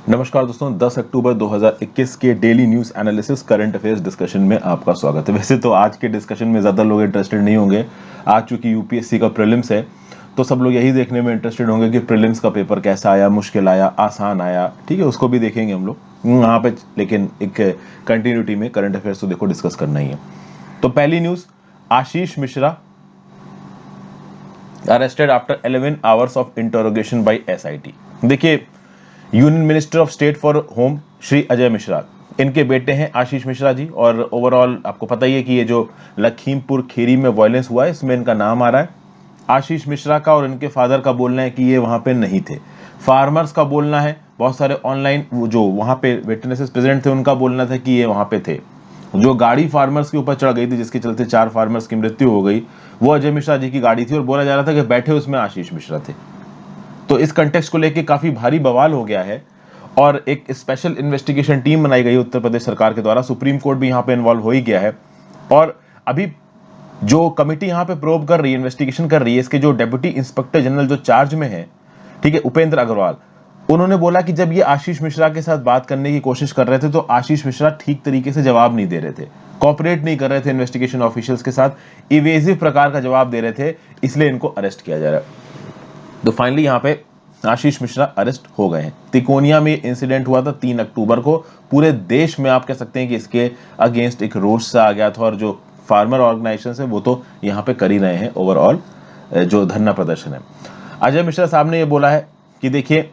नमस्कार दोस्तों, 10 अक्टूबर 2021 के daily news analysis current affairs discussion में आपका स्वागत है। वैसे तो आज के डिस्कशन में ज़्यादा लोग इंटरेस्टेड नहीं होंगे। आज चूंकि यूपीएससी का प्रीलिम्स है तो सब लोग यही देखने में इंटरेस्टेड होंगे कि प्रीलिम्स का पेपर कैसा आया, मुश्किल आया, आसान आया। ठीक है, उसको भी देखेंगे हम लोग यहाँ पे, लेकिन एक कंटिन्यूटी में करंट अफेयर्स तो देखो डिस्कस करना ही है। तो पहली news, Ashish Mishra arrested after 11 hours of interrogation by SIT. देखिए, union minister of state for home Shri Ajay Mishra, इनके बेटे हैं आशीष मिश्रा जी। और ओवरऑल आपको पता ही है कि ये जो लखीमपुर खीरी में वायलेंस हुआ है इसमें इनका नाम आ रहा है। आशीष मिश्रा का और इनके फादर का बोलना है कि ये वहां पे नहीं थे। फार्मर्स का बोलना है, बहुत सारे ऑनलाइन जो वहां पे विटनेसेस प्रेजेंट थे उनका बोलना था कि ये वहां पे थे। जो गाड़ी फार्मर्स के ऊपर चढ़ गई थी जिसके चलते 4 फार्मर्स की मृत्यु हो गई, वो अजय मिश्रा जी की गाड़ी थी और बोला जा रहा था कि बैठे उसमें आशीष मिश्रा थे। तो इस कंटेक्स्ट को लेके काफी भारी बवाल हो गया है और एक स्पेशल इन्वेस्टिगेशन टीम बनाई गई उत्तर प्रदेश सरकार के द्वारा। सुप्रीम कोर्ट भी यहाँ पे इन्वॉल्व हो ही गया है और अभी जो कमेटी यहाँ पे प्रोब कर रही है, इन्वेस्टिगेशन कर रही है, इसके जो डेप्यूटी इंस्पेक्टर जनरल जो चार्ज में है, ठीक है, उपेंद्र अग्रवाल, उन्होंने बोला कि जब ये आशीष मिश्रा के साथ बात करने की कोशिश कर रहे थे तो आशीष मिश्रा ठीक तरीके से जवाब नहीं दे रहे थे, कॉपरेट नहीं कर रहे थे इन्वेस्टिगेशन ऑफिशियल्स के साथ, इवेजिव प्रकार का जवाब दे रहे थे, इसलिए इनको अरेस्ट किया जा रहा है। तो फाइनली यहाँ पे आशीष मिश्रा अरेस्ट हो गए हैं। तिकोनिया में इंसिडेंट हुआ था 3 अक्टूबर को। पूरे देश में आप कह सकते हैं कि इसके अगेंस्ट एक रोष सा आ गया था और जो फार्मर ऑर्गेनाइजेशन है वो तो यहाँ पे कर ही रहे हैं ओवरऑल जो धरना प्रदर्शन है। अजय मिश्रा साहब ने ये बोला है कि देखिए,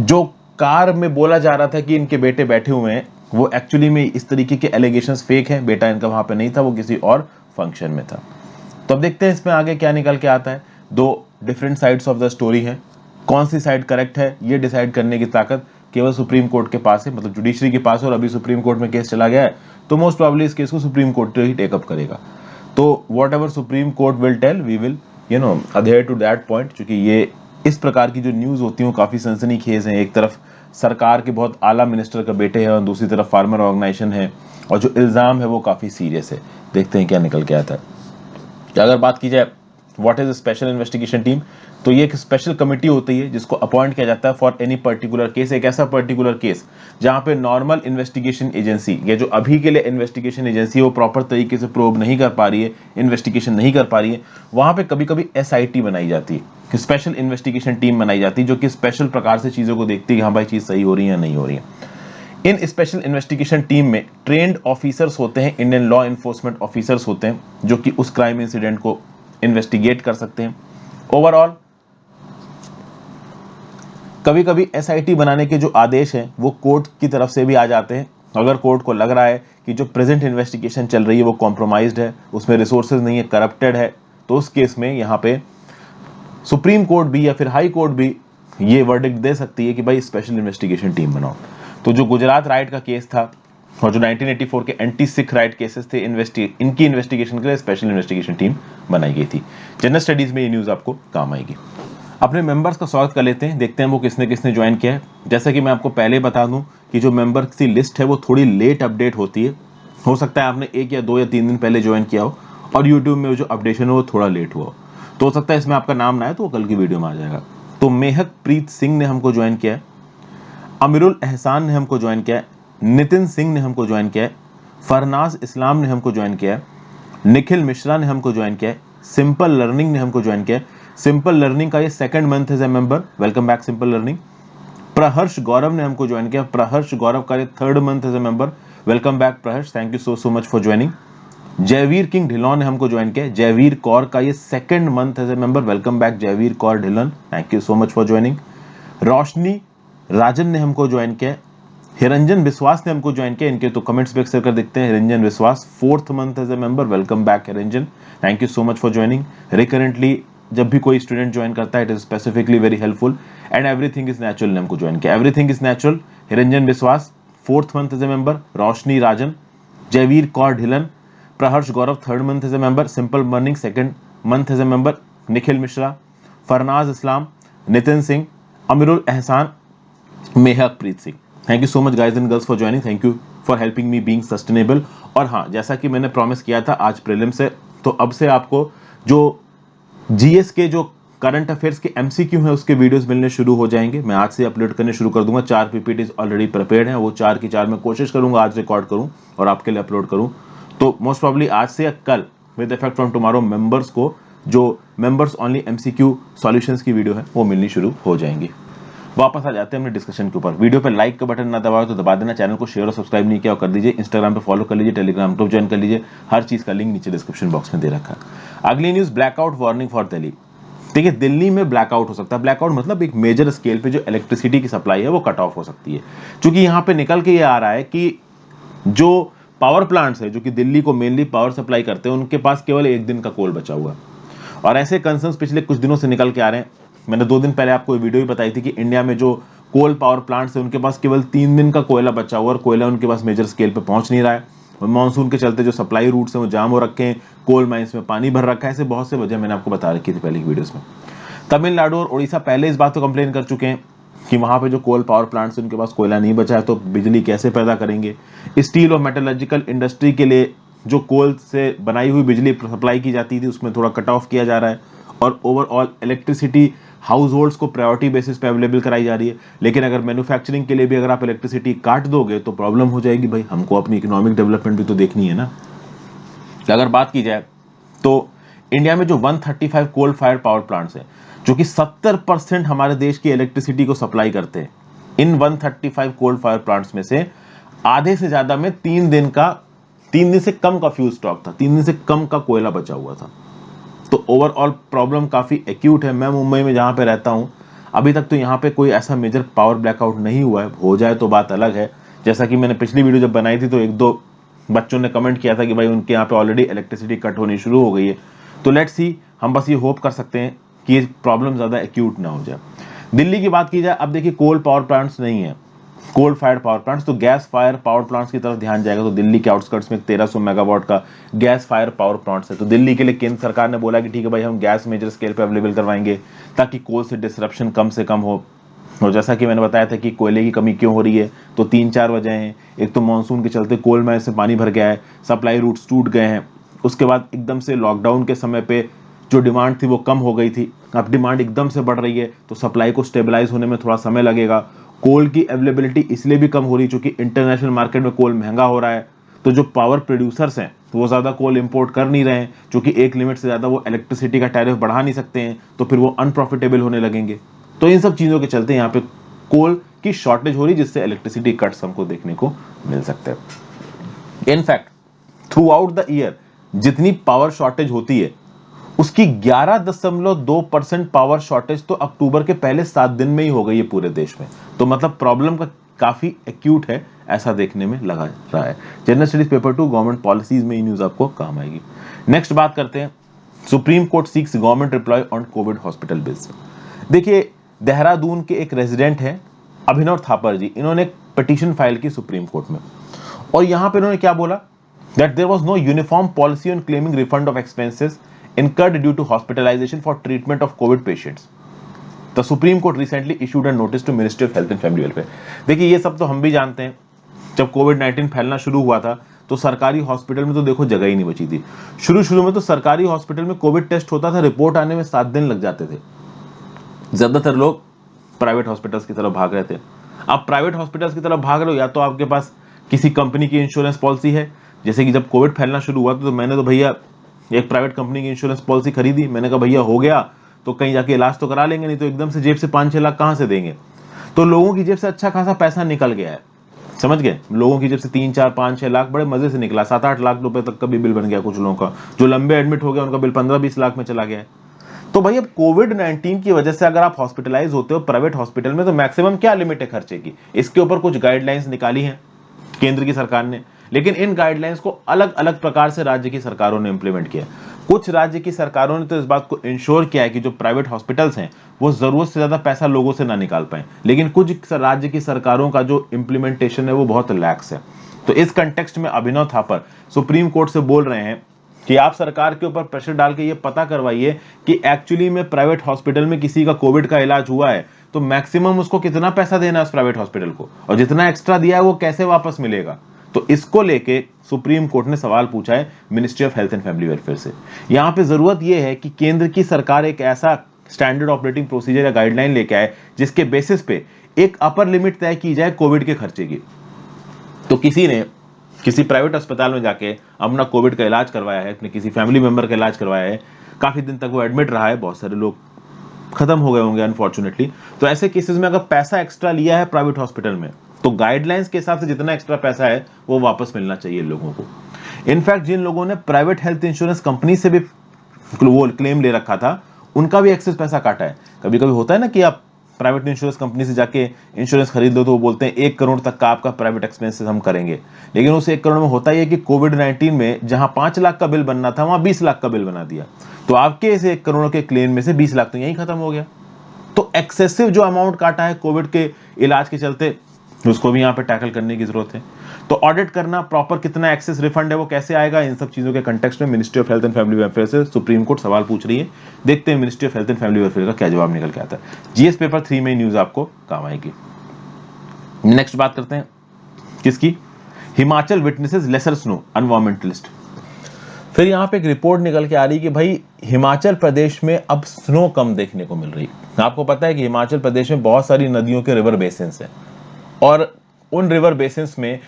जो कार में बोला जा रहा था कि इनके बेटे बैठे हुए हैं वो एक्चुअली में इस तरीके के एलिगेशंस फेक हैं। बेटा इनका वहां पे नहीं था, वो किसी और फंक्शन में था। तो अब देखते हैं इसमें आगे क्या निकल के आता है। दो different sides of the story है, कौन सी साइड करेक्ट है ये डिसाइड करने की ताकत केवल सुप्रीम कोर्ट के पास है, मतलब जुडिशरी के पास है। और अभी सुप्रीम कोर्ट में केस चला गया है तो मोस्ट प्रोबेबली इस केस को सुप्रीम कोर्ट ही टेकअप करेगा। तो whatever supreme court will tell, we will adhere to that point. क्योंकि ये इस प्रकार की जो न्यूज होती है काफी सनसनीखेज है। एक तरफ सरकार के बहुत आला मिनिस्टर का बेटे हैं और दूसरी तरफ फार्मर ऑर्गेनाइजेशन है और जो इल्जाम है वो काफी सीरियस है। देखते हैं क्या निकल के आता है। अगर बात की जाए what is special investigation team, तो ये एक स्पेशल कमेटी होती है जिसको अपॉइंट किया जाता है फॉर एनी पर्टिकुलर केस। एक ऐसा पर्टिकुलर केस जहां पे नॉर्मल इन्वेस्टिगेशन एजेंसी, ये जो अभी के लिए इन्वेस्टिगेशन एजेंसी है वो प्रॉपर तरीके से प्रोब नहीं कर पा रही है, इन्वेस्टिगेशन नहीं कर पा रही है, वहां पे कभी कभी एसआईटी बनाई जाती है, स्पेशल इन्वेस्टिगेशन टीम बनाई जाती है जो कि स्पेशल प्रकार से चीजों को देखती है कि हाँ भाई चीज सही हो रही है या नहीं हो रही है। इन स्पेशल इन्वेस्टिगेशन टीम में ट्रेंड ऑफिसर्स होते हैं, इंडियन लॉ एनफोर्समेंट ऑफिसर्स होते हैं जो कि उस क्राइम इंसिडेंट को इन्वेस्टिगेट कर सकते हैं। ओवरऑल कभी कभी एसआईटी बनाने के जो आदेश हैं वो कोर्ट की तरफ से भी आ जाते हैं। अगर कोर्ट को लग रहा है कि जो प्रेजेंट इन्वेस्टिगेशन चल रही है वो कॉम्प्रोमाइज्ड है, उसमें रिसोर्सेज नहीं है, करप्टेड है, तो उस केस में यहाँ पे सुप्रीम कोर्ट भी या फिर हाई कोर्ट भी ये वर्डिक्ट दे सकती है कि भाई स्पेशल इन्वेस्टिगेशन टीम बनाओ। तो जो गुजरात राइट का केस था और जो 1984 के एंटी सिख राइट केसेस थे, इनकी इन्वेस्टिगेशन के लिए स्पेशल इन्वेस्टिगेशन टीम बनाई गई थी। जनरल स्टडीज में ये न्यूज आपको काम आएगी। अपने मेंबर्स का स्वागत कर लेते हैं, देखते हैं वो किसने किसने ज्वाइन किया है। जैसा कि मैं आपको पहले बता दूं कि जो मेंबर्स की लिस्ट है वो थोड़ी लेट अपडेट होती है। हो सकता है आपने 1 या 2 या 3 दिन पहले ज्वाइन किया हो और यूट्यूब में जो अपडेशन है वो थोड़ा लेट हुआ हो, तो हो सकता है इसमें आपका नाम ना आए, तो वो कल की वीडियो में आ जाएगा। तो मेहक प्रीत सिंह ने हमको ज्वाइन किया है, अमीरुल एहसान ने हमको ज्वाइन किया है, नितिन सिंह ने हमको ज्वाइन किया है, फरनाज इस्लाम ने हमको ज्वाइन किया है, निखिल मिश्रा ने हमको ज्वाइन किया है, सिंपल लर्निंग ने हमको ज्वाइन किया है। सिंपल लर्निंग का ये second month as a member, welcome back simple learning. Praharsh Gaurav ने हमको ज्वाइन किया, प्रहर्ष गौरव का ये third month as a member, welcome back Praharsh, thank you so much for joining. Jaiveer किंग ढिलोन ने हमको ज्वाइन किया, जयवीर कौर का ये second month as a member, welcome back Jaiveer Kaur Dhillon, thank you so much for joining. Roshni Rajan ने हमको ज्वाइन किया, हिरंजन विश्वास ने हमको ज्वाइन किया, इनके तो कमेंट्स भी अक्सर कर देखते हैं। Hiranjan Vishwas fourth month as a member, welcome back Hiranjan, thank you so much for joining. Recurrently जब भी कोई स्टूडेंट ज्वाइन करता है it is specifically very helpful and everything is natural ने हमको ज्वाइन किया, everything is natural. Hiranjan Vishwas fourth month as a member, Roshni Rajan, Jaiveer Kaur Dhillon, Praharsh Gaurav third month as a member, simple learning second month as a member, Nikhil Mishra, Farnaz Islam, Nitin Singh, Amirul Ehsan, Mehak Preet Singh. Thank you so much guys and girls for joining, thank you for helping me being sustainable. और हाँ, जैसा कि मैंने promise किया था आज prelims से, तो अब से आपको जो जीएस के जो करंट अफेयर्स के एमसीक्यू हैं उसके वीडियोस मिलने शुरू हो जाएंगे। मैं आज से अपलोड करने शुरू कर दूंगा। 4 पीपीटीज ऑलरेडी प्रिपेयर्ड हैं, वो 4 की 4 मैं कोशिश करूंगा आज रिकॉर्ड करूं और आपके लिए अपलोड करूं। तो मोस्ट प्रॉब्ली आज से या कल with effect from tomorrow members को जो मेंबर्स ओनली एमसीक्यू सॉल्यूशंस की वीडियो है वो मिलनी शुरू हो जाएंगी। वापस आ जाते हैं अपने डिस्कशन के ऊपर। वीडियो पे लाइक का बटन ना दबाओ तो दबा देना, चैनल को शेयर और सब्सक्राइब नहीं किया और कर दीजिए, इंस्टाग्राम पे फॉलो कर लीजिए, टेलीग्राम ग्रुप ज्वाइन कर लीजिए, हर चीज का लिंक नीचे डिस्क्रिप्शन बॉक्स में दे रखा है। अगली news, blackout warning for Delhi. देखिए दिल्ली में ब्लैकआउट हो सकता है। ब्लैकआउट मतलब एक मेजर स्केल पे जो इलेक्ट्रिसिटी की सप्लाई है वो कट ऑफ हो सकती है, क्योंकि यहाँ पे निकल के ये आ रहा है कि जो पावर प्लांट्स है जो कि दिल्ली को मेनली पावर सप्लाई करते हैं उनके पास केवल 1 दिन का कोल बचा हुआ है। और ऐसे कंसर्न्स पिछले कुछ दिनों से निकल के आ रहे हैं। मैंने 2 दिन पहले आपको वीडियो भी बताई थी कि इंडिया में जो कोल पावर प्लांट्स है उनके पास केवल 3 दिन का कोयला बचा हुआ और कोयला उनके पास मेजर स्केल पे पहुंच नहीं रहा है। मानसून के चलते जो सप्लाई रूट्स हैं वो जाम हो रखे हैं, कोल माइंस में पानी भर रखा है। ऐसे बहुत से वजह मैंने आपको बता रखी थी पहले की वीडियोस में। तमिलनाडु और उड़ीसा पहले इस बात को कंप्लेन कर चुके हैं कि वहां पे जो कोल पावर प्लांट्स उनके पास कोयला नहीं बचा है तो बिजली कैसे पैदा करेंगे। स्टील और मेटलर्जिकल इंडस्ट्री के लिए जो कोल से बनाई हुई बिजली सप्लाई की जाती थी उसमें थोड़ा कट ऑफ किया जा रहा है और ओवरऑल इलेक्ट्रिसिटी हाउस होल्ड्स को प्रायोरिटी बेसिस पे अवेलेबल कराई जा रही है। लेकिन अगर मैन्युफैक्चरिंग के लिए भी अगर आप इलेक्ट्रिसिटी काट दोगे तो प्रॉब्लम हो जाएगी। भाई हमको अपनी इकोनॉमिक डेवलपमेंट भी तो देखनी है ना। अगर बात की जाए तो इंडिया में जो 135 कोल फायर पावर प्लांट्स हैं जो कि 70% हमारे देश की इलेक्ट्रिसिटी को सप्लाई करते हैं, इन 135 कोल फायर प्लांट्स में से आधे से ज्यादा में 3 दिन से कम का फ्यूल स्टॉक था, 3 दिन से कम का कोयला बचा हुआ था। तो ओवरऑल प्रॉब्लम काफी एक्यूट है। मैं मुंबई में जहां पे रहता हूं अभी तक तो यहां पे कोई ऐसा मेजर पावर ब्लैकआउट नहीं हुआ है, हो जाए तो बात अलग है। जैसा कि मैंने पिछली वीडियो जब बनाई थी तो 1-2 बच्चों ने कमेंट किया था कि भाई उनके यहाँ पे ऑलरेडी इलेक्ट्रिसिटी कट होनी शुरू हो गई है। तो लेट्स सी, हम बस ये होप कर सकते हैं कि ये प्रॉब्लम ज्यादा एक्यूट ना हो जाए। दिल्ली की बात की जाए, अब देखिए कोल पावर प्लांट्स नहीं है, कोल फायर पावर प्लांट्स, तो गैस फायर पावर प्लांट्स की तरफ ध्यान जाएगा। तो दिल्ली के आउटस्कर्ट्स में 1300 मेगावाट का गैस फायर पावर प्लांट्स है। तो दिल्ली के लिए केंद्र सरकार ने बोला कि ठीक है भाई हम गैस मेजर स्केल पे अवेलेबल करवाएंगे ताकि कोल से डिसरप्शन कम से कम हो। और जैसा कि मैंने बताया था कि कोयले की कमी क्यों हो रही है, तो 3-4 वजह हैं। एक तो मानसून के चलते कोल माइन से पानी भर गया है, सप्लाई रूट्स टूट गए हैं। उसके बाद एकदम से लॉकडाउन के समय पे जो डिमांड थी वो कम हो गई थी, अब डिमांड एकदम से बढ़ रही है तो सप्लाई को स्टेबलाइज होने में थोड़ा समय लगेगा। कोल की अवेलेबिलिटी इसलिए भी कम हो रही है क्योंकि इंटरनेशनल मार्केट में कोल महंगा हो रहा है। तो जो पावर प्रोड्यूसर्स हैं तो वो ज्यादा कोल इंपोर्ट कर नहीं रहे हैं, क्योंकि एक लिमिट से ज्यादा वो इलेक्ट्रिसिटी का टैरिफ बढ़ा नहीं सकते हैं, तो फिर वो अनप्रॉफिटेबल होने लगेंगे। तो इन सब चीजों के चलते यहाँ पे कोल की शॉर्टेज हो रही, जिससे इलेक्ट्रिसिटी कट्स हमको देखने को मिल सकते हैं। In fact through out the year जितनी पावर शॉर्टेज होती है उसकी 11.2% पावर शॉर्टेज तो अक्टूबर के पहले 7 दिन में ही हो गई है पूरे देश में। तो मतलब प्रॉब्लम का काफी एक्यूट है, ऐसा देखने में लगा रहा है। General studies paper 2 government policies में ये न्यूज आपको काम आएगी। नेक्स्ट बात करते हैं, supreme court seeks government reply on Covid hospital bills. देखिए देहरादून के एक रेजिडेंट है अभिनव थापर जी, इन्होंने एक पिटीशन फाइल की सुप्रीम कोर्ट में और यहां पे इन्होंने क्या बोला, that there was no uniform policy on claiming refund of expenses incurred due to hospitalization for treatment of COVID patients. The Supreme Court recently issued a notice to Ministry of Health and Family Welfare. देखिए ये सब तो हम भी जानते हैं, जब कोविड-19 फैलना शुरू हुआ था तो सरकारी हॉस्पिटल में तो देखो जगह ही नहीं बची थी। शुरू में तो सरकारी हॉस्पिटल में कोविड टेस्ट होता था, रिपोर्ट आने में 7 दिन लग जाते थे। ज्यादातर लोग प्राइवेट हॉस्पिटल्स की तरफ भाग रहे थे। आप प्राइवेट हॉस्पिटल्स की तरफ भाग रहे हो या तो आपके पास किसी कंपनी की इंश्योरेंस पॉलिसी है, जैसे कि जब कोविड फैलना शुरू हुआ तो मैंने तो भैया एक प्राइवेट कंपनी की इंश्योरेंस पॉलिसी खरीदी। मैंने कहा भैया हो गया तो कहीं जाके इलाज तो करा लेंगे, नहीं तो एकदम से जेब से 5-6 लाख कहां से देंगे। तो लोगों की जेब से अच्छा खासा पैसा निकल गया है, समझ गए। लोगों की जेब से 3-4-5-6 लाख बड़े मजे से निकला, 7-8 लाख रुपए तक का भी बिल बन गया कुछ लोगों का। जो लंबे एडमिट हो गया उनका बिल 15-20 लाख में चला गया है। तो भाई अब कोविड-19 की वजह से अगर आप हॉस्पिटलाइज होते हो प्राइवेट हॉस्पिटल में तो मैक्सिमम क्या लिमिट है खर्चे की, इसके ऊपर कुछ गाइडलाइंस निकाली हैं केंद्र की सरकार ने। लेकिन इन गाइडलाइंस को अलग अलग प्रकार से राज्य की सरकारों ने इंप्लीमेंट किया। कुछ राज्य की सरकारों ने तो इस बात को इंश्योर किया है कि जो प्राइवेट हॉस्पिटल्स हैं वो जरूरत से ज्यादा पैसा लोगों से ना निकाल पाए, लेकिन कुछ राज्य की सरकारों का जो इंप्लीमेंटेशन है वो बहुत लैक्स है। तो इस कंटेक्स्ट में अभिनव थापर सुप्रीम कोर्ट से बोल रहे हैं कि आप सरकार के ऊपर प्रेशर डाल के ये पता करवाइए कि एक्चुअली में प्राइवेट हॉस्पिटल में किसी का कोविड का इलाज हुआ है तो मैक्सिमम उसको कितना पैसा देना है उस प्राइवेट हॉस्पिटल को, और जितना एक्स्ट्रा दिया है वो कैसे वापस मिलेगा। तो इसको लेके सुप्रीम कोर्ट ने सवाल पूछा है ministry of health and family welfare से। यहां पे जरूरत यह है कि केंद्र की सरकार एक ऐसा स्टैंडर्ड ऑपरेटिंग प्रोसीजर या गाइडलाइन लेके आए जिसके बेसिस पे एक अपर लिमिट तय की जाए कोविड के खर्चे की। तो किसी ने किसी प्राइवेट अस्पताल में जाके अपना कोविड का इलाज करवाया है, अपने किसी फैमिली मेंबर का इलाज करवाया है, काफी दिन तक वो एडमिट रहा है, बहुत सारे लोग खत्म हो गए होंगे अनफॉर्चुनेटली। तो ऐसे केसेस में अगर पैसा एक्स्ट्रा लिया है प्राइवेट हॉस्पिटल में, तो गाइडलाइंस के हिसाब से जितना एक्स्ट्रा पैसा है वो वापस मिलना चाहिए लोगों को। इनफैक्ट जिन लोगों ने प्राइवेट हेल्थ इंश्योरेंस कंपनी से भी वो क्लेम ले रखा था, उनका भी एक्सेस पैसा काटा है। कभी कभी होता है ना कि आप प्राइवेट इंश्योरेंस कंपनी से जाके इंश्योरेंस खरीद लो तो वो बोलते हैं 1 करोड़ तक का आपका प्राइवेट एक्सपेंसेस हम करेंगे, लेकिन उस 1 करोड़ में होता ही है कि कोविड-19 में जहां 5 लाख का बिल बनना था वहां 20 लाख का बिल बना दिया, तो आपके इस 1 करोड़ के क्लेम में से 20 लाख तो यहीं खत्म हो गया। तो एक्सेसिव जो अमाउंट काटा है कोविड के इलाज के चलते, उसको भी यहाँ पे टैकल करने की जरूरत है। तो ऑडिट करना, प्रॉपर कितना एक्सेस रिफंड है वो कैसे आएगा, इन सब चीजों के कंटेक्स्ट में ministry of health and family welfare से सुप्रीम कोर्ट सवाल पूछ रही है। देखते हैं ministry of health and family welfare का क्या जवाब निकल के आता है। जीएस पेपर 3 में न्यूज आपको काम आएगी। नेक्स्ट बात करते हैं किसकी, Himachal witnesses lesser snow environmentalist. फिर यहाँ पे एक रिपोर्ट निकल के आ रही है कि भाई हिमाचल प्रदेश में अब स्नो कम देखने को मिल रही है। आपको पता है कि हिमाचल प्रदेश में बहुत सारी नदियों के रिवर बेसिन्स हैं, और उन रिवर बेसिन्स में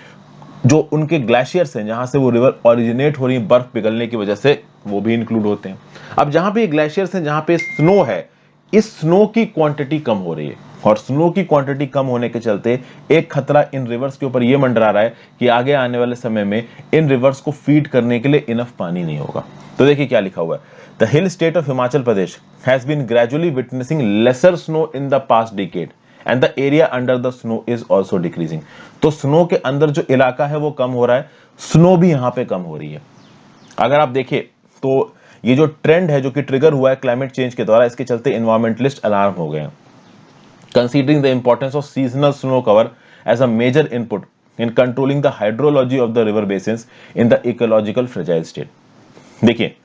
जो उनके ग्लेशियर्स हैं, जहां से वो रिवर ओरिजिनेट हो रही है, बर्फ पिघलने की वजह से, वो भी इंक्लूड होते हैं। अब जहां पे ग्लेशियर्स हैं, जहां पे स्नो है, इस स्नो की क्वांटिटी कम हो रही है, और स्नो की क्वांटिटी कम होने के चलते एक खतरा इन रिवर्स के ऊपर यह मंडरा रहा है कि आगे आने वाले समय में इन रिवर्स को फीड करने के लिए इनफ पानी नहीं होगा। तो देखिए क्या लिखा हुआ है, the hill state of Himachal Pradesh has been gradually witnessing lesser snow in the past decade and the area under the snow is also decreasing. तो स्नो के अंदर जो इलाका है वो कम हो रहा है, स्नो भी यहां पे कम हो रही है। अगर आप देखें तो ये जो ट्रेंड है जो कि ट्रिगर हुआ है क्लाइमेट चेंज के द्वारा, इसके चलते एनवायरमेंटलिस्ट अलार्म हो गए हैं। Considering the importance of seasonal snow cover as a major input in controlling the hydrology of the river basins in the ecological fragile state. देखिए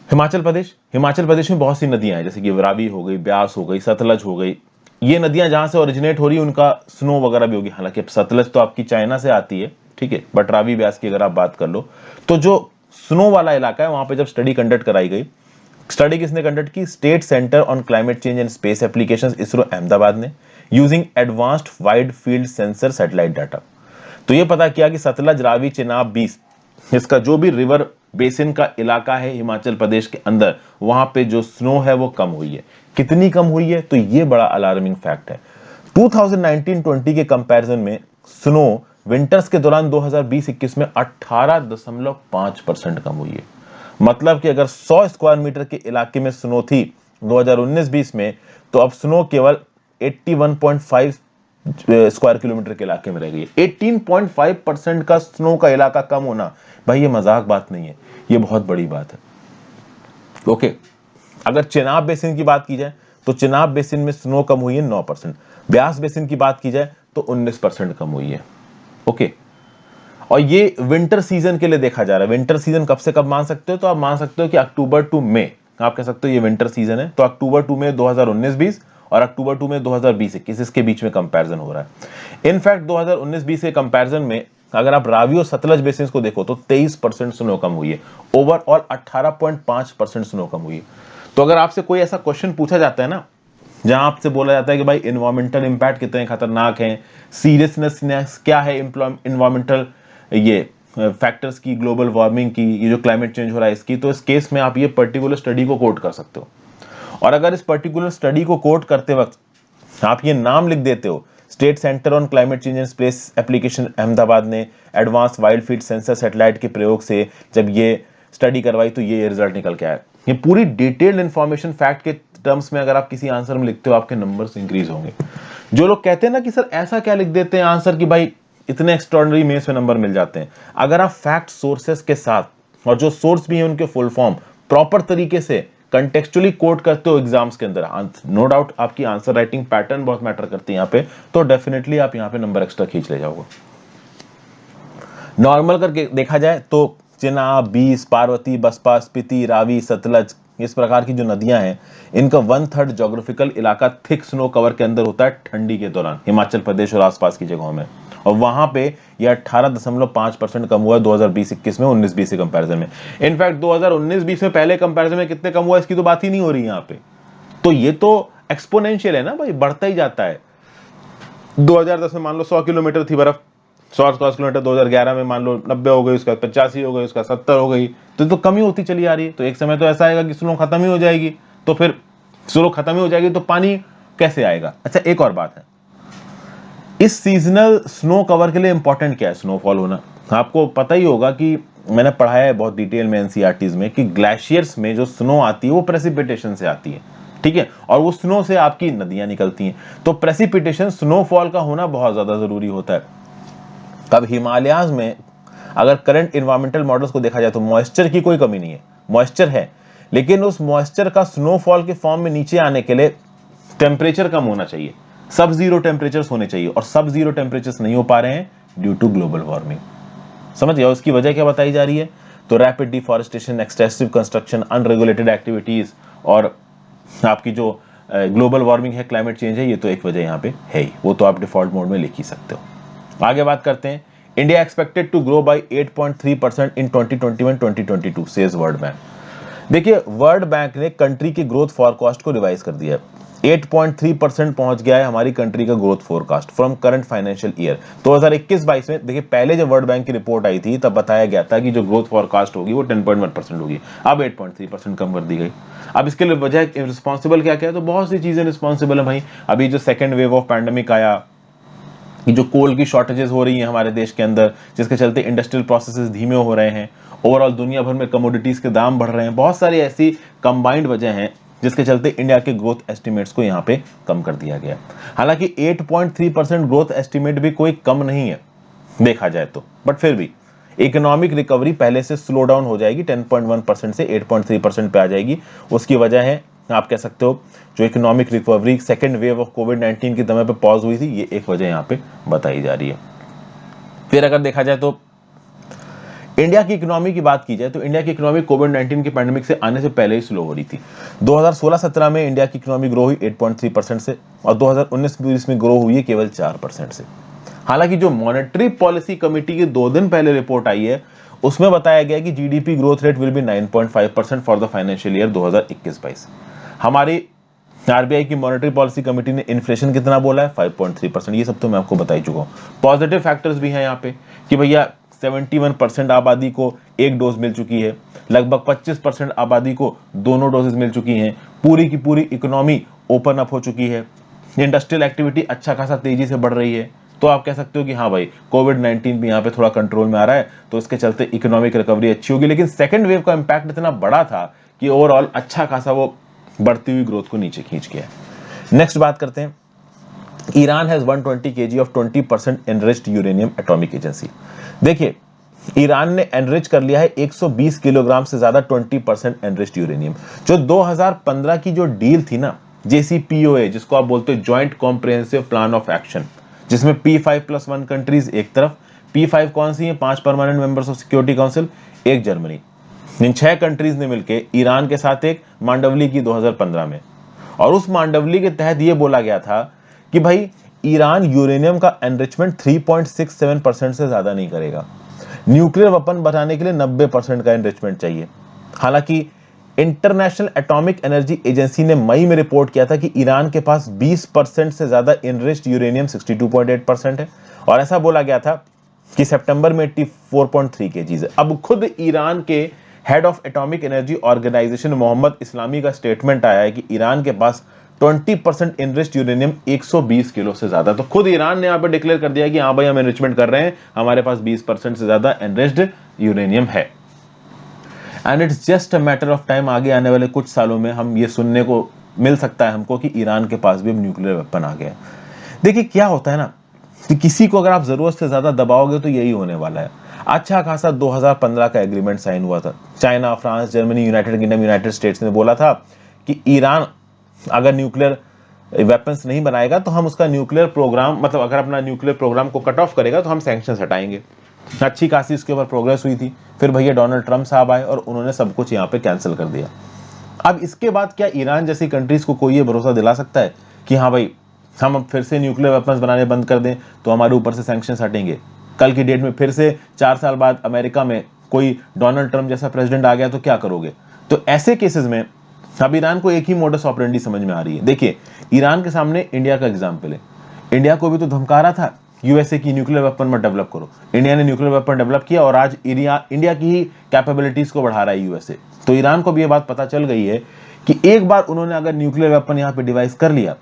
हिमाचल प्रदेश में बहुत सी नदियां हैं, जैसे कि रावी हो गई, ब्यास हो गई, सतलज हो गई। ये नदियां जहां से ओरिजिनेट हो रही है उनका स्नो वगैरह भी होगी। हालांकि सतलज तो आपकी चाइना से आती है, ठीक है, बट रावी ब्यास की अगर आप बात कर लो तो जो स्नो वाला इलाका है वहां पे जब स्टडी कंडक्ट कराई गई, स्टडी किसने कंडक्ट की, state centre on climate change and space applications ISRO Ahmedabad ने, using advanced wide field sensor satellite data. तो ये पता किया कि सतलज, रावी, चिनाब, बीस, इसका जो भी रिवर बेसिन का इलाका है हिमाचल प्रदेश के अंदर, वहां पे जो स्नो है वो कम हुई है। कितनी कम हुई है, तो ये बड़ा अलार्मिंग फैक्ट है। 2019-20 के कंपैरिजन में स्नो विंटर्स के दौरान 2020-21 में 18.5% कम हुई है। मतलब कि अगर 100 स्क्वायर मीटर के इलाके में स्नो थी 2019-20 में, तो अब स्नो केवल 81.5 स्क्वायर किलोमीटर के इलाके में रह गई है। 18.5% का स्नो का इलाका कम होना, भाई ये मजाक बात नहीं है, ये बहुत बड़ी बात है। ओके, अगर चिनाब बेसिन की बात की जाए तो चिनाब बेसिन में स्नो कम हुई है 9%, ब्यास बेसिन की बात की जाए तो 19% कम हुई है। ओके, और ये विंटर सीजन के लिए देखा जा रहा है। विंटर सीजन कब से कब मान सकते हो, तो आप मान सकते हो कि अक्टूबर टू मई, आप कह सकते हो ये विंटर सीजन है, तो अक्टूबर टू मई 2019-20 और अक्टूबर टू मई 2020-21 इसके बीच में कंपैरिजन हो रहा है। इनफैक्ट 2019-20 के कंपैरिजन में अगर आप रावी और सतलज बेसिन को देखो तो 23% स्नो कम हुई है, ओवरऑल 18.5% स्नो कम हुई है। तो अगर आपसे कोई ऐसा क्वेश्चन पूछा जाता है ना, जहां आपसे बोला जाता है कि भाई इन्वायरमेंटल इंपैक्ट कितने खतरनाक हैं, सीरियसनेस क्या है इन्वायरमेंटल ये फैक्टर्स की, ग्लोबल वार्मिंग की, ये जो क्लाइमेट चेंज हो रहा है इसकी, तो इस केस में आप ये पर्टिकुलर स्टडी को कोट कर सकते हो। और अगर इस पर्टिकुलर स्टडी को कोट करते वक्त आप ये नाम लिख देते हो, state centre on climate change and space application Ahmedabad ने advance wild field sensor satellite के प्रयोग से जब ये स्टडी करवाई, तो ये रिजल्ट निकल के आया। ये पूरी डिटेल्ड इंफॉर्मेशन फैक्ट के टर्म्स में अगर आप किसी आंसर में लिखते हो, आपके नंबर्स इंक्रीज होंगे। जो लोग कहते हैं ना कि सर ऐसा क्या लिख देते हैं आंसर कि भाई इतने एक्स्ट्राऑर्डिनरी मेंस में नंबर मिल जाते हैं, अगर आप फैक्ट सोर्सेस के साथ, और जो सोर्स भी है उनके फुल फॉर्म प्रॉपर तरीके से कंटेक्चुअली कोट करते हो एग्जाम्स के अंदर, नो डाउट आपकी आंसर राइटिंग पैटर्न बहुत मैटर करती है यहाँ पे, तो डेफिनेटली आप यहाँ पे नंबर एक्स्ट्रा खींच ले जाओगे। नॉर्मल करके देखा जाए तो चिनाब, बीस, पार्वती, बसपा, स्पीति, रावी, सतलज इस प्रकार की जो नदियां हैं इनका 1/3 ज्योग्राफिकल इलाका थिक स्नो कवर के अंदर होता है ठंडी के दौरान, हिमाचल प्रदेश और आसपास की जगहों में। और वहां पे यह 18.5% कम हुआ 2020-21 में 19-20 के कंपैरिजन में। इनफैक्ट 2019-20 में पहले कंपैरिजन में कितने कम हुआ इसकी तो बात ही नहीं हो रही यहाँ पे। तो ये तो एक्सपोनेंशियल है ना भाई, बढ़ता ही जाता है। 2010 में मान लो 100 किलोमीटर थी बर्फ, 100 किलोमीटर 2011 में मान लो 90 हो गई, उसका 85 हो गई, उसका 70 हो गई, तो कमी होती चली आ रही है। तो एक समय तो ऐसा आएगा कि स्नो खत्म ही हो जाएगी, तो फिर स्नो खत्म ही हो जाएगी तो पानी कैसे आएगा। अच्छा, एक और बात है, इस सीजनल स्नो कवर के लिए इंपॉर्टेंट क्या है स्नोफॉल होना। आपको पता ही होगा कि मैंने पढ़ाया है बहुत डिटेल में एनसीईआरटीज में कि ग्लेशियर्स में जो स्नो आती है वो प्रेसिपिटेशन से आती है, ठीक है, और वो स्नो से आपकी नदियां निकलती हैं। तो प्रेसिपिटेशन स्नोफॉल का होना बहुत ज्यादा जरूरी होता है। अब हिमालयाज में अगर करंट इन्वायरमेंटल मॉडल्स को देखा जाए तो मॉइस्चर की कोई कमी नहीं है, मॉइस्चर है, लेकिन उस मॉइस्चर का स्नोफॉल के फॉर्म में नीचे आने के लिए टेम्परेचर कम होना चाहिए, सब जीरो टेम्परेचर्स होने चाहिए, और सब जीरो टेम्परेचर्स नहीं हो पा रहे हैं ड्यू टू ग्लोबल वार्मिंग। समझ गया उसकी वजह क्या बताई जा रही है। तो rapid deforestation, extensive construction, unregulated activities और आपकी जो ग्लोबल वार्मिंग है, क्लाइमेट चेंज है, ये तो एक वजह यहाँ पे है ही, वो तो आप डिफॉल्ट मोड में लिख ही सकते हो। आगे बात करते हैं, India expected to grow by 8.3% in 2021-2022 says world bank. देखिए वर्ल्ड बैंक ने कंट्री की ग्रोथ फोरकास्ट को रिवाइज कर दिया है, 8.3% पहुंच गया है हमारी कंट्री का growth forecast from current financial year 2021-22 में। देखिए पहले जब वर्ल्ड बैंक की रिपोर्ट आई थी तब बताया गया था कि जो ग्रोथ फोरकास्ट होगी वो 10.1% होगी, अब 8.3% कम कर दी गई। अब इसके लिए वजह रिस्पॉन्सिबल क्या क्या है, तो बहुत सी चीजें रिस्पॉन्सिबल है भाई। अभी जो सेकेंड वेव ऑफ पैंडेमिक आया, जो कोल की शॉर्टेजेस हो रही हैं हमारे देश के अंदर, जिसके चलते इंडस्ट्रियल प्रोसेसेस धीमे हो रहे हैं, ओवरऑल दुनिया भर में कमोडिटीज के दाम बढ़ रहे हैं, बहुत सारी ऐसी कंबाइंड वजह हैं जिसके चलते इंडिया के ग्रोथ एस्टिमेट्स को यहाँ पे कम कर दिया गया। हालांकि 8.3% ग्रोथ एस्टिमेट भी कोई कम नहीं है देखा जाए तो, बट फिर भी इकोनॉमिक रिकवरी पहले से स्लो डाउन हो जाएगी, 10.1% से 8.3% पे आ जाएगी। उसकी वजह है आप कह सकते हो जो economic recovery second wave of कोविड-19 की दमे पे पॉज हुई थी, ये एक वजह यहाँ पे बताई जा रही है। फिर अगर देखा जाए तो इंडिया की इकोनॉमी की बात की जाए तो इंडिया की इकोनॉमी कोविड-19 के पैंडेमिक से आने से पहले ही स्लो हो रही थी। 2016-17 में इंडिया की इकोनॉमी ग्रो हुई 8.3% से, और 2019-20 में ग्रो हुई है केवल 4% से। हालांकि जो मॉनेटरी पॉलिसी कमेटी की 2 दिन पहले रिपोर्ट आई है उसमें बताया गया कि GDP growth rate will be 9.5% for the financial year 2021-22। हमारी आरबीआई की मॉनेटरी पॉलिसी कमेटी ने इन्फ्लेशन कितना बोला है, 5.3%। ये सब तो मैं आपको बता ही चुका हूँ। पॉजिटिव फैक्टर्स भी हैं यहाँ पे कि भैया 71% आबादी को एक डोज मिल चुकी है, लगभग 25% आबादी को दोनों डोजेज मिल चुकी हैं, पूरी की पूरी इकोनॉमी ओपन अप हो चुकी है, इंडस्ट्रियल एक्टिविटी अच्छा खासा तेजी से बढ़ रही है। तो आप कह सकते हो कि हाँ भाई कोविड-19 भी यहाँ पे थोड़ा कंट्रोल में आ रहा है, तो इसके चलते इकोनॉमिक रिकवरी अच्छी होगी। लेकिन सेकेंड वेव का इंपैक्ट इतना बड़ा था कि ओवरऑल अच्छा खासा वो बढ़ती हुई ग्रोथ को नीचे खींच गया। नेक्स्ट बात करते हैं, Iran has 120 kg of 20% enriched uranium atomic agency. देखिए ईरान ने एनरिच कर लिया है 120 किलोग्राम से ज्यादा 20% एनरिच्ड यूरेनियम। जो 2015 की जो डील थी ना JCPOA, जिसको आप बोलते हो joint comprehensive plan of action, जिसमें P5+1 कंट्रीज एक तरफ, P5 कौन सी है, 5 permanent members of security council, एक जर्मनी, इन 6 कंट्रीज ने मिलकर ईरान के साथ एक मांडवली की 2015 में। और उस मांडवली के तहत यह बोला गया था कि भाई ईरान यूरेनियम का एनरिचमेंट 3.67% से ज्यादा नहीं करेगा, न्यूक्लियर वेपन बनाने के लिए 90% का एनरिचमेंट चाहिए। हालांकि इंटरनेशनल एटॉमिक एनर्जी एजेंसी ने मई में रिपोर्ट किया था कि ईरान के पास 20% से ज्यादा एनरिच्ड यूरेनियम 62.8% है, और ऐसा बोला गया था कि सितंबर में 84.3 kg है। अब खुद ईरान के head of atomic energy organisation Mohammad Eslami का स्टेटमेंट आया है कि ईरान के पास 20% एनरिच्ड यूरेनियम 120 किलो से ज्यादा। तो खुद ईरान ने यहां पे डिक्लेयर कर दिया कि हाँ भाई हम एनरिचमेंट कर रहे हैं, हमारे पास 20% से ज्यादा एनरिच्ड यूरेनियम है। And it's just a matter of time, आगे आने वाले कुछ सालों में हम ये सुनने को मिल सकता है हमको कि ईरान के पास भी अब न्यूक्लियर वेपन आ गया। देखिए क्या होता है ना कि किसी को अगर आप जरूरत से ज्यादा दबाओगे तो यही होने वाला है। अच्छा खासा 2015 का एग्रीमेंट साइन हुआ था, China, France, Germany, United kingdom, United states ने बोला था कि ईरान अगर न्यूक्लियर वेपन्स नहीं बनाएगा तो हम उसका न्यूक्लियर प्रोग्राम, मतलब अगर अपना न्यूक्लियर प्रोग्राम को कट ऑफ करेगा तो हम सैंक्शंस हटाएंगे। अच्छी खासी उसके ऊपर प्रोग्रेस हुई थी। फिर भैया डोनाल्ड ट्रंप साहब आए और उन्होंने सब कुछ यहाँ पे कैंसिल कर दिया। अब इसके बाद क्या ईरान जैसी कंट्रीज को कोई ये भरोसा दिला सकता है कि हाँ भाई हम अब फिर से न्यूक्लियर वेपन्स बनाने बंद कर दें तो हमारे ऊपर से सैंक्शंस हटेंगे? कल की डेट में फिर से 4 साल बाद अमेरिका में कोई डोनाल्ड ट्रंप जैसा प्रेसिडेंट आ गया तो क्या करोगे? तो ऐसे केसेस में अब ईरान को एक ही मोडस ऑपरेंडी समझ में आ रही है। देखिए, ईरान के सामने इंडिया का एग्जाम्पल है। इंडिया को भी तो धमका रहा था यूएसए की न्यूक्लियर वेपन मत डेवलप करो। इंडिया ने न्यूक्लियर वेपन डेवलप किया और आज इंडिया की ही कैपेबिलिटीज को बढ़ा रहा है यूएसए। तो ईरान को भी ये बात पता चल गई है कि एक बार उन्होंने अगर न्यूक्लियर वेपन यहाँ पे डिवाइस कर लिया,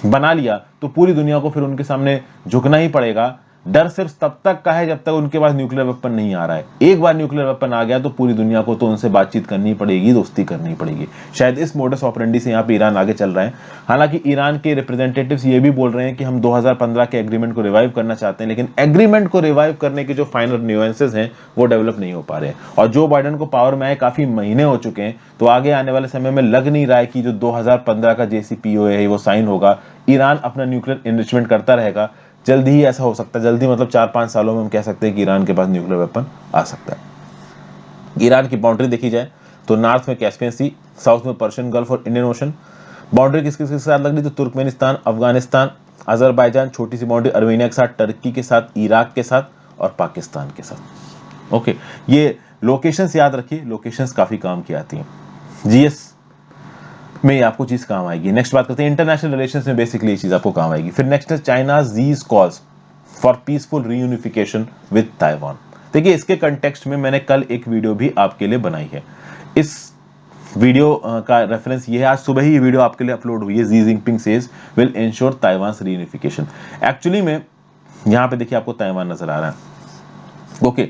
बना लिया, तो पूरी दुनिया को फिर उनके सामने झुकना ही पड़ेगा। डर सिर्फ तब तक का है जब तक उनके पास न्यूक्लियर वेपन नहीं आ रहा है। एक बार न्यूक्लियर वेपन आ गया तो पूरी दुनिया को तो उनसे बातचीत करनी पड़ेगी, दोस्ती करनी पड़ेगी। शायद इस मोडस ऑपरेंडी से यहाँ पे ईरान आगे चल रहा है। हालांकि ईरान के रिप्रेजेंटेटिव्स ये भी बोल रहे हैं कि हम 2015 के एग्रीमेंट को रिवाइव करना चाहते हैं, लेकिन एग्रीमेंट को रिवाइव करने के जो फाइनल न्यूएंसेस हैं वो डेवलप नहीं हो पा रहे हैं। और जो बाइडेन को पावर में आए काफी महीने हो चुके हैं, तो आगे आने वाले समय में लग नहीं रहा है कि जो 2015 का JCPOA है वो साइन होगा। ईरान अपना न्यूक्लियर इनरिचमेंट करता रहेगा। जल्दी ही ऐसा हो सकता है, जल्दी मतलब 4-5 सालों में हम कह सकते हैं कि ईरान के पास न्यूक्लियर वेपन आ सकता है। ईरान की बाउंड्री देखी जाए तो नॉर्थ में कैस्पियन सी, साउथ में पर्शियन गल्फ और इंडियन ओशन। बाउंड्री किस किस के साथ लग रही? तो तुर्कमेनिस्तान, अफगानिस्तान, अजरबैजान, छोटी सी बाउंड्री अर्मेनिया के साथ, टर्की के साथ, इराक के साथ और पाकिस्तान के साथ। ओके, ये लोकेशंस याद रखिए, लोकेशंस काफी काम की आती हैं। जीएस में आपको चीज काम आएगी। नेक्स्ट बात करते हैं इंटरनेशनल रिलेशंस में, बेसिकली ये चीज आपको काम आएगी। फिर नेक्स्ट है China Xi's calls for peaceful reunification with Taiwan. देखिए, इसके कंटेक्स्ट में मैंने कल एक वीडियो भी आपके लिए बनाई है। इस वीडियो का रेफरेंस ये है, आज सुबह ही ये वीडियो आपके लिए अपलोड हुई है। Xi Jinping says will ensure Taiwan's reunification. Actually में यहाँ पे देखिए आपको ताइवान नजर आ रहा है। ओके,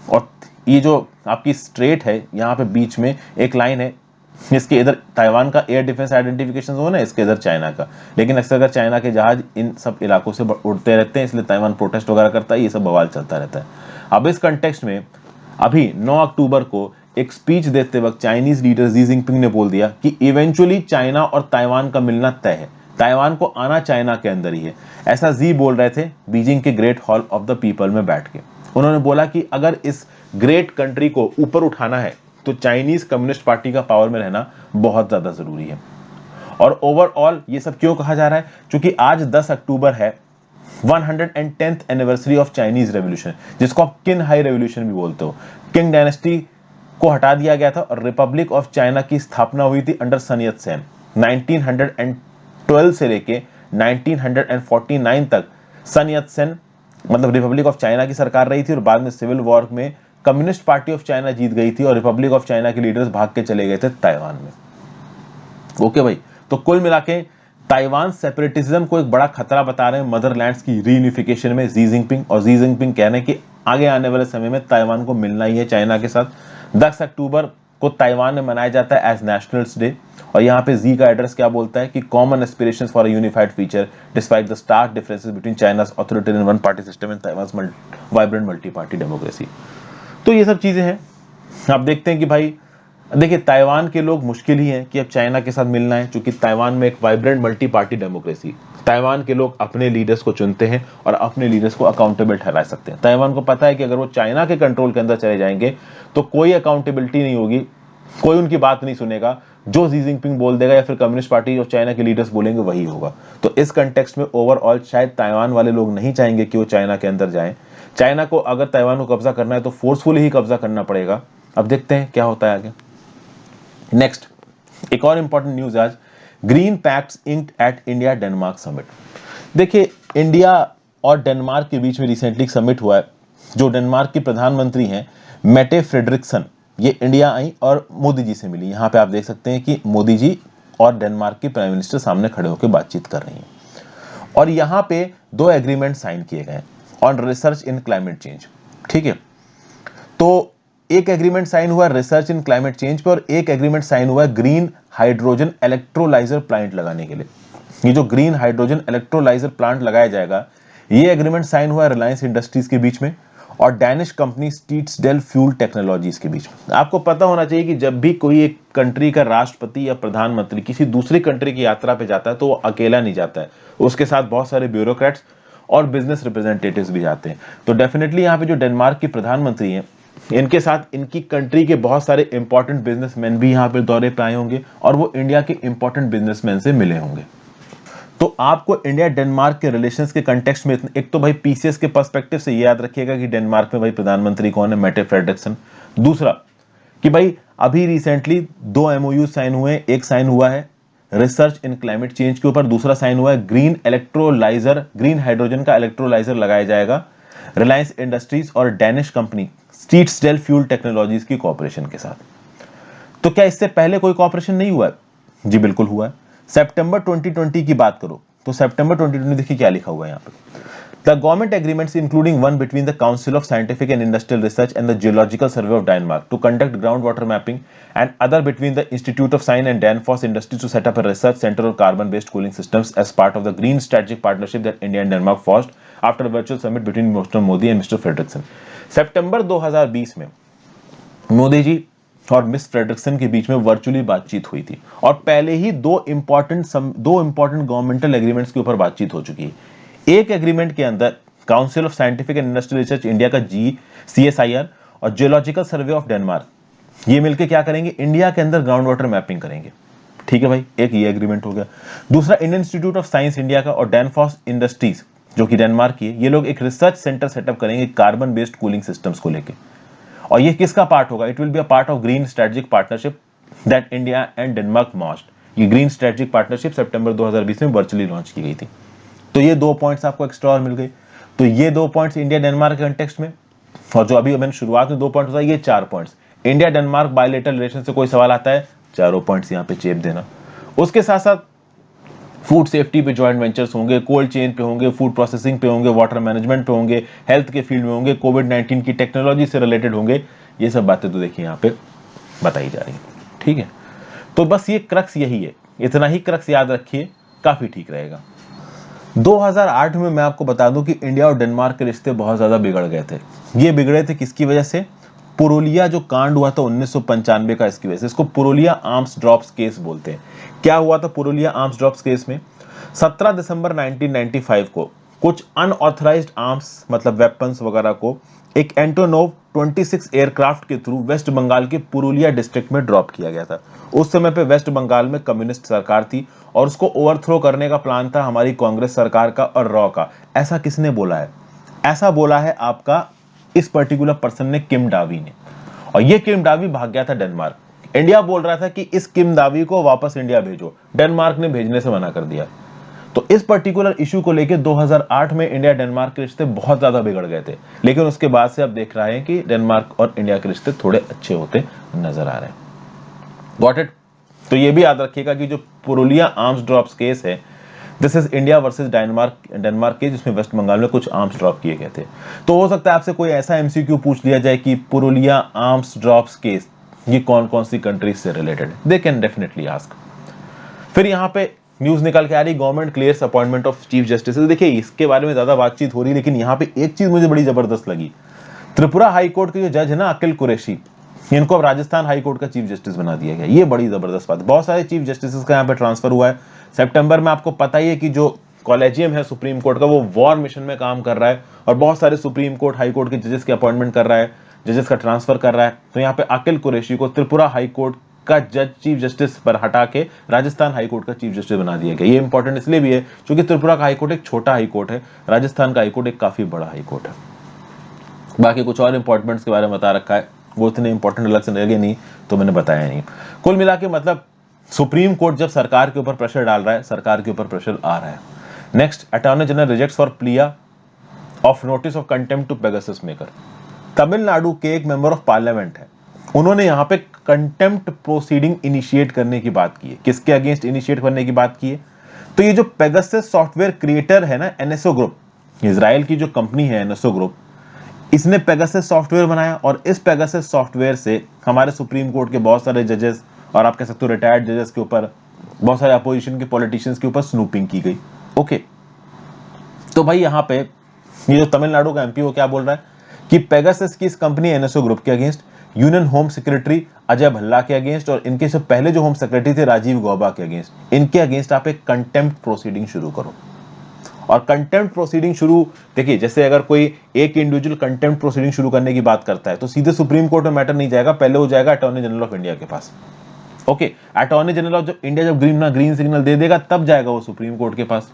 और ये जो आपकी स्ट्रेट है, यहाँ पे बीच में एक लाइन है, इसके इधर ताइवान का एयर डिफेंस आइडेंटिफिकेशन जोन है, इसके इधर चाइना का। लेकिन अक्सर अगर चाइना के जहाज इन सब इलाकों से उड़ते रहते हैं, इसलिए ताइवान प्रोटेस्ट वगैरह करता है, ये सब बवाल चलता रहता है। अब इस कंटेक्स्ट में अभी 9 अक्टूबर को एक स्पीच देते वक्त चाइनीज लीडर शी जिनपिंग ने बोल दिया कि इवेंचुअली चाइना और ताइवान का मिलना तय है, ताइवान को आना चाइना के अंदर ही है। ऐसा जी बोल रहे थे बीजिंग के great hall of the people में बैठ के। उन्होंने बोला कि अगर इस ग्रेट कंट्री को ऊपर उठाना है तो चाइनीज कम्युनिस्ट पार्टी का पावर में रहना बहुत ज्यादा जरूरी है। और ओवरऑल ये सब क्यों कहा जा रहा है? क्योंकि आज 10 अक्टूबर है 110th anniversary of Chinese revolution, जिसको आप किन हाई रेवोल्यूशन भी बोलते हो। किंग डायनेस्टी को हटा दिया गया था और रिपब्लिक ऑफ चाइना की स्थापना हुई थी अंडर सन यत सेन। 1912 से लेके 1949 तक सन यत सेन मतलब रिपब्लिक ऑफ चाइना की सरकार रही थी, और बाद में सिविल वॉर में कम्युनिस्ट पार्टी ऑफ चाइना जीत गई थी और रिपब्लिक ऑफ चाइना के लीडर्स भाग के चले गए थे ताइवान में। ओके भाई, तो कुल मिला के ताइवान सेपरेटिज्म को एक बड़ा खतरा बता रहे हैं मदरलैंड्स की रीयूनिफिकेशन में शी जिनपिंग। और शी जिनपिंग कह रहे हैं कि आगे आने वाले समय में ताइवान को मिलना ही है चाइना के साथ। 10 अक्टूबर को ताइवान में मनाया जाता है एज नेशनल्स डे। और यहाँ पे जी का एड्रेस क्या बोलता है कि common aspirations for a unified future despite the stark differences between China's authoritarian one party system and Taiwan's vibrant multi party democracy. तो ये सब चीजें हैं। आप देखते हैं कि भाई देखिए, ताइवान के लोग मुश्किल ही हैं कि अब चाइना के साथ मिलना है, क्योंकि ताइवान में एक vibrant multi party democracy. Taiwan के लोग अपने लीडर्स को चुनते हैं और अपने लीडर्स को अकाउंटेबल ठहरा सकते हैं। ताइवान को पता है कि अगर वो चाइना के कंट्रोल के अंदर चले जाएंगे तो कोई अकाउंटेबिलिटी नहीं होगी, कोई उनकी बात नहीं सुनेगा। जो शी जिनपिंग बोल देगा या फिर कम्युनिस्ट पार्टी और चाइना के लीडर्स बोलेंगे वही होगा। तो इस कंटेक्स्ट में ओवरऑल शायद ताइवान वाले लोग नहीं चाहेंगे कि वो चाइना के अंदर जाएं। चाइना को अगर ताइवान को कब्जा करना है तो फोर्सफुली ही कब्जा करना पड़ेगा। अब देखते हैं क्या होता है आगे। नेक्स्ट, एक और इंपॉर्टेंट न्यूज आज, green pacts inked at India Denmark summit. देखिए, इंडिया और डेनमार्क के बीच में रिसेंटली समिट हुआ है। जो डेनमार्क की प्रधानमंत्री हैं मेटे फ्रेडरिक्सन, ये इंडिया आई और मोदी जी से मिली। यहाँ पे आप देख सकते हैं कि मोदी जी और डेनमार्क के प्राइम मिनिस्टर सामने खड़े होकर बातचीत कर रही हैं। और यहाँ पे 2 एग्रीमेंट साइन किए गए on research in climate change. ठीक है, तो एक एग्रीमेंट साइन हुआ रिसर्च इन क्लाइमेट चेंज पे और एक एग्रीमेंट साइन हुआ ग्रीन हाइड्रोजन इलेक्ट्रोलाइजर प्लांट लगाने के लिए। ये जो ग्रीन हाइड्रोजन इलेक्ट्रोलाइजर प्लांट लगाया जाएगा, ये एग्रीमेंट साइन हुआ रिलायंस इंडस्ट्रीज के बीच में और डैनिश कंपनी स्टीट्सडेल फ्यूल टेक्नोलॉजीज के बीच में। आपको पता होना चाहिए कि जब भी कोई एक कंट्री का राष्ट्रपति या प्रधानमंत्री किसी दूसरी कंट्री की यात्रा पे जाता है तो वो अकेला नहीं जाता है, उसके साथ बहुत सारे ब्यूरोक्रेट्स और बिजनेस रिप्रेजेंटेटिव्स भी जाते हैं। तो डेफिनेटली यहाँ पे जो डेनमार्क की प्रधानमंत्री हैं इनके साथ इनकी कंट्री के बहुत सारे इंपॉर्टेंट बिजनेसमैन भी यहाँ पे दौरे पे आए होंगे और वो इंडिया के इंपॉर्टेंट बिजनेसमैन से मिले होंगे। तो आपको इंडिया डेनमार्क के रिलेशंस के कंटेक्स्ट में एक तो भाई पीसीएस के पर्सपेक्टिव से याद रखिएगा कि डेनमार्क में भाई प्रधानमंत्री कौन है, मेटे फ्रेडरिक्सन। दूसरा कि भाई अभी रिसेंटली 2 एमओयू साइन हुए, एक साइन हुआ है रिसर्च इन क्लाइमेट चेंज के ऊपर, दूसरा साइन हुआ है ग्रीन इलेक्ट्रोलाइजर, ग्रीन हाइड्रोजन का इलेक्ट्रोलाइजर लगाया जाएगा रिलायंस इंडस्ट्रीज और डैनिश कंपनी स्टीट्सडेल फ्यूल टेक्नोलॉजीज की कॉर्पोरेशन के साथ। तो क्या इससे पहले कोई कॉर्पोरेशन नहीं हुआ है? जी बिल्कुल हुआ है। सितंबर 2020 की बात करो तो सितंबर 2020 देखिए क्या लिखा हुआ है यहाँ पे, The government agreements, including one between the Council of Scientific and Industrial Research and the Geological Survey of Denmark to conduct groundwater mapping, and other between the Institute of Science and Danfoss Industries to set up a research center on carbon-based cooling systems as part of the green strategic partnership that India and Denmark forged after a virtual summit between Mr. Modi and Mr. Frederickson. सितंबर 2020 में मोदी जी और miss Frederiksen के बीच में virtually बातचीत हुई थी और पहले ही दो इंपॉर्टेंट गवर्नमेंटल एग्रीमेंट्स के ऊपर बातचीत हो चुकी है। एक एग्रीमेंट के अंदर council of scientific and industrial research India का CSIR और जियोलॉजिकल सर्वे ऑफ डेनमार्क ये मिलकर क्या करेंगे, इंडिया के अंदर ग्राउंड वाटर मैपिंग करेंगे। ठीक है भाई, एक ये एग्रीमेंट हो गया। दूसरा Indian institute of science India का और डैनफॉस इंडस्ट्रीज जो कि डेनमार्क की है, ये लोग एक रिसर्च सेंटर सेटअप करेंगे कार्बन बेस्ड कूलिंग सिस्टम्स को लेकर। और ये किसका पार्ट होगा? It will be a part of green strategic partnership that India and Denmark launched. ये ग्रीन स्ट्रेटेजिक पार्टनरशिप सितंबर 2020 में वर्चुअली लॉन्च की गई थी। तो ये 2 पॉइंट्स आपको एक्स्ट्रा और मिल गई। तो ये 2 पॉइंट्स इंडिया डेनमार्क के कंटेक्स्ट में, और जो अभी मैंने शुरुआत में 2 पॉइंट्स बताया, ये 4 points. India Denmark bilateral relation से कोई सवाल आता है, चारों पॉइंट्स यहां पे चेप देना। उसके साथ साथ फूड सेफ्टी पे जॉइंट वेंचर्स होंगे, कोल्ड चेन पे होंगे, फूड प्रोसेसिंग पे होंगे, वाटर मैनेजमेंट पे होंगे, हेल्थ के फील्ड में होंगे, कोविड-19 की टेक्नोलॉजी से रिलेटेड होंगे। ये सब बातें तो देखिए यहाँ पे बताई जा रही है। ठीक है, तो बस ये क्रक्स यही है, इतना ही क्रक्स याद रखिए, काफी ठीक रहेगा। 2008 में मैं आपको बता दूं कि इंडिया और डेनमार्क के रिश्ते बहुत ज्यादा बिगड़ गए थे। ये बिगड़े थे किसकी वजह से? पुरुलिया जो कांड हुआ था 1995 का, इसकी वजह से। इसको पुरुलिया आर्म्स ड्रॉप्स केस बोलते हैं। क्या हुआ था पुरुलिया आर्म्स ड्रॉप्स केस में? 17 दिसंबर 1995 को कुछ अनऑथराइज्ड आर्म्स मतलब वेपन्स वगैरह को एक एंटोनोव 26 एयरक्राफ्ट के थ्रू वेस्ट बंगाल के पुरुलिया डिस्ट्रिक्ट में ड्रॉप किया गया था। उस समय पे वेस्ट बंगाल में कम्युनिस्ट सरकार थी और उसको ओवरथ्रो करने का प्लान था हमारी कांग्रेस सरकार का और रॉ का। ऐसा किसने बोला है? ऐसा बोला है आपका इस पर्टिकुलर पर्सन ने, किम डावी ने। और ये किम डावी भाग गया था डेनमार्क। इंडिया बोल रहा था कि इस किम डावी को वापस इंडिया भेजो, डेनमार्क ने भेजने से मना कर दिया। तो इस पर्टिकुलर इशू को लेकर 2008 में इंडिया डेनमार्क के रिश्ते बहुत ज्यादा बिगड़ गए थे, लेकिन उसके बाद से अब देख रहे हैं कि डेनमार्क और इंडिया के रिश्ते थोड़े अच्छे होते नजर आ रहे हैं। Got it? तो ये भी याद रखिएगा कि जो पुरुलिया आर्म्स ड्रॉप्स केस है, this is India versus Denmark case, जिसमें वेस्ट बंगाल में कुछ आर्म्स ड्रॉप किए गए थे। तो हो सकता है आपसे कोई ऐसा एमसीक्यू पूछ लिया जाए कि पुरुलिया आर्म्स ड्रॉप्स केस ये कौन कौन सी कंट्रीज से रिलेटेड है, दे कैन डेफिनेटली आस्क। फिर यहाँ पे न्यूज निकल के आ रही, government clears appointment of chief justice. देखिए इसके बारे में ज्यादा बातचीत हो रही, लेकिन यहाँ पे एक चीज मुझे बड़ी जबरदस्त लगी। त्रिपुरा हाईकोर्ट के जो जज है ना अकिल कुरैशी, इनको अब राजस्थान हाईकोर्ट का चीफ जस्टिस बना दिया गया। ये बड़ी जबरदस्त बात है। बहुत सारे चीफ जस्टिस का यहाँ पे ट्रांसफर हुआ है। सितंबर में आपको पता ही है कि जो कॉलेजियम है सुप्रीम कोर्ट का, वो वॉर मिशन में काम कर रहा है और बहुत सारे सुप्रीम कोर्ट हाई कोर्ट के जजेस की अपॉइंटमेंट कर रहा है, जजेस का ट्रांसफर कर रहा है। तो यहाँ पे अकिल कुरैशी को त्रिपुरा हाईकोर्ट का जज चीफ जस्टिस पर हटा के राजस्थान हाईकोर्ट का चीफ जस्टिस बना दिया गया। ये इंपॉर्टेंट इसलिए भी है क्योंकि त्रिपुरा का हाईकोर्ट एक छोटा हाईकोर्ट है, राजस्थान का हाईकोर्ट एक काफी बड़ा हाईकोर्ट है। बाकी कुछ और इंपॉर्टेंट्स के बारे में बता रखा है, वो इतने इंपॉर्टेंट अलग से लगे नहीं तो मैंने बताया नहीं। कुल मिला के मतलब सुप्रीम कोर्ट जब सरकार के ऊपर प्रेशर डाल रहा है, सरकार के ऊपर प्रेशर आ रहा है। Next, attorney general rejects for plea of notice of contempt to Pegasus maker. Tamil Nadu के एक मेंबर ऑफ पार्लियामेंट है, उन्होंने यहाँ पे कंटेम्प्ट प्रोसीडिंग इनिशिएट करने की बात की है। किसके अगेंस्ट इनिशिएट करने की बात की है? तो ये जो पेगासस सॉफ्टवेयर क्रिएटर है ना, एनएसओ ग्रुप, इजराइल की जो कंपनी है एनएसओ ग्रुप, इसने पेगासस सॉफ्टवेयर बनाया और इस पेगासस सॉफ्टवेयर से हमारे सुप्रीम कोर्ट के बहुत सारे जजेस और आप कह सकते हो रिटायर्ड जजेस के ऊपर, बहुत सारे अपोजिशन के पॉलिटिशियंस के ऊपर स्नूपिंग की गई। ओके, तो भाई यहाँ पे ये जो तमिलनाडु का एमपी वो क्या बोल रहा है कि पेगासस की इस कंपनी एनएसओ ग्रुप के against, union home secretary Ajay Bhalla के अगेंस्ट और इनके से पहले जो होम सेक्रेटरी थे राजीव गौबा के अगेंस्ट, इनके अगेंस्ट आप एक कंटेम्प्ट प्रोसीडिंग शुरू करो। और कंटेम्प्ट प्रोसीडिंग शुरू, देखिए जैसे अगर कोई एक इंडिविजुअल कंटेम्प्ट प्रोसीडिंग शुरू करने की बात करता है तो सीधे सुप्रीम कोर्ट में मैटर नहीं जाएगा, पहले वो जाएगा अटॉर्नी जनरल ऑफ इंडिया के पास। Okay, attorney general of India जब ग्रीन सिग्नल दे देगा तब जाएगा वो सुप्रीम कोर्ट के पास।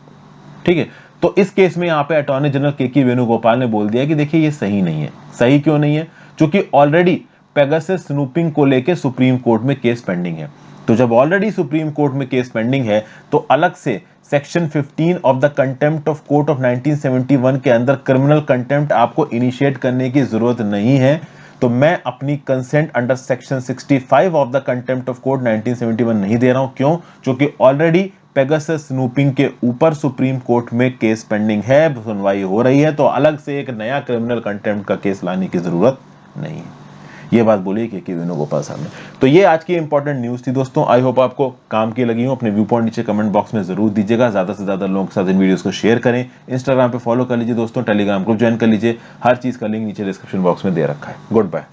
ठीक है, तो इस केस में यहाँ पे अटॉर्नी जनरल के वेणुगोपाल ने बोल दिया कि देखिए ये सही नहीं है। सही क्यों नहीं है? क्योंकि ऑलरेडी पेगासस स्नूपिंग को लेके सुप्रीम कोर्ट में केस पेंडिंग है। तो जब ऑलरेडी सुप्रीम कोर्ट में केस पेंडिंग है तो अलग से section 15 of the contempt of court of 1971 के अंदर क्रिमिनल कंटेम्प्ट आपको इनिशिएट करने की जरूरत नहीं है। तो मैं अपनी consent under section 65 of the contempt of court 1971 नहीं दे रहा हूं। क्यों? क्योंकि ऑलरेडी पेगासस स्नूपिंग के ऊपर सुप्रीम कोर्ट में केस पेंडिंग है, सुनवाई हो रही है, तो अलग से एक नया क्रिमिनल कंटेम्प्ट का केस लाने की जरूरत नहीं है। ये बात बोली के वेणुगोपाल साहब ने। तो ये आज की इंपॉर्टेंट न्यूज थी दोस्तों, आई होप आपको काम की लगी हो। अपने व्यू पॉइंट नीचे कमेंट बॉक्स में जरूर दीजिएगा, ज्यादा से ज्यादा लोगों के साथ इन वीडियोस को शेयर करें। इंस्टाग्राम पे फॉलो कर लीजिए दोस्तों, टेलीग्राम ग्रुप ज्वाइन कर लीजिए, हर चीज का लिंक नीचे डिस्क्रिप्शन बॉक्स में दे रखा है। Good bye.